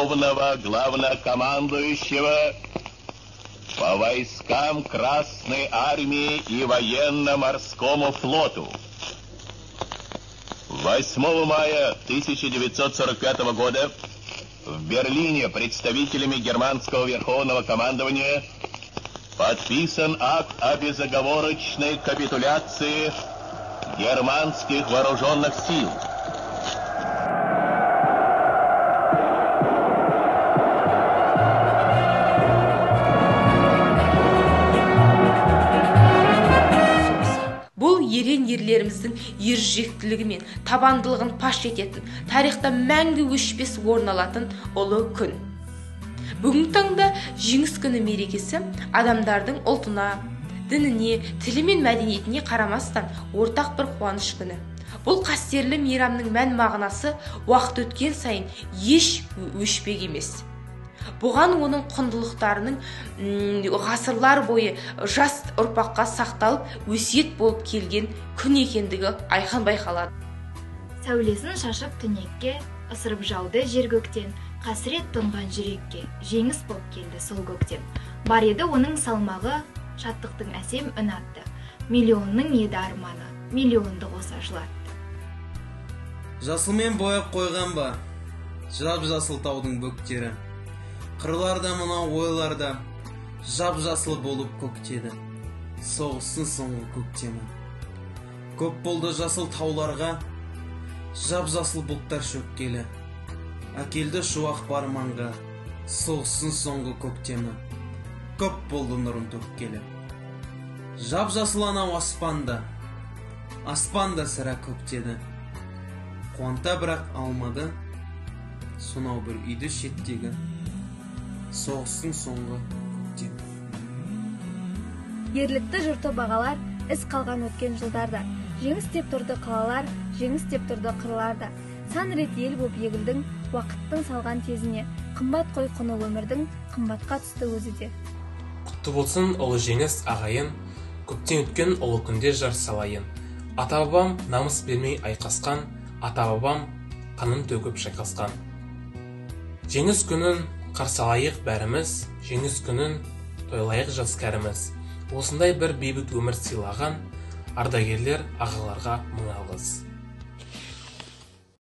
Верховного Главнокомандующего по войскам Красной Армии и Военно-Морскому флоту. 8 мая 1945 года в Берлине представителями германского Верховного командования подписан акт о безоговорочной капитуляции германских вооруженных сил. Бұл ерен ерлеріміздің ержүректілігі мен табандылығын паш ететін, тарихта мәңгі өшпес орын алатын ұлы күн. Бүгінгі таңда жеңіс күні мерекесі адамдардың ұлтына, дініне, тілі мен мәдениетіне қарамастан ортақ бір қуаныш күні. Бұл қастерлі мейрамның мән мағынасы уақыт өткен сайын еш өшпек емес. Бұған оның құндылықтарының ғасырлар бойы жас ұрпаққа сақталып өсиет болып келген күн екендігі айқын байқалады. Сәулесін шашып түнекке, ысырып жауды жер көктен, қасірет тұнған жүрекке, жеңіс болып келді сол көктем. Бар еді оның салмағы, шаттықтың әсем үн атты. Миллионның еді арманы, миллионды қоса жылатты. Жасылмен бояп қойған ба, жап-жасыл таудың бөктері. Қырларда мынау ойларда жап-жасыл болып көктеді. Соғыстың соңғы көктемі. Көп болды жасыл тауларға, жап-жасыл бұлттар шөккелі. Әкелді шуақ барманға, соғыстың соңғы көктемі. Көп болды нұрын төккелі. Жап-жасыл анау аспанда, аспанда сірә көктеді. Қуанта бірақ алмады, сонау бір үйді шеттегі. Соғыстың соңғы көктем. Ерлікті жұрты бағалар, із қалған өткен жылдарда. Жеңіс деп тұрды қалалар, жеңіс деп тұрды қырларда. Сан рет ел боп егілдің, уақыттың салған тезіне. Қымбат қой құны өмірдің, қымбатқа түсті өзі де. Құтты болсын ұлы жеңіс ағайын, көптен өткен ұлы күнде жар салайын. Ата-бабам намыс бермей айқасқан, ата-бабам қанын төгіп шайқасқан. Жеңіс күнін қарсалайық бәріміз, жеңіс күнін тойлайық жас кәріміз. Осындай бір бейбіт өмір сыйлаған ардагерлер ағаларға мың алғыс.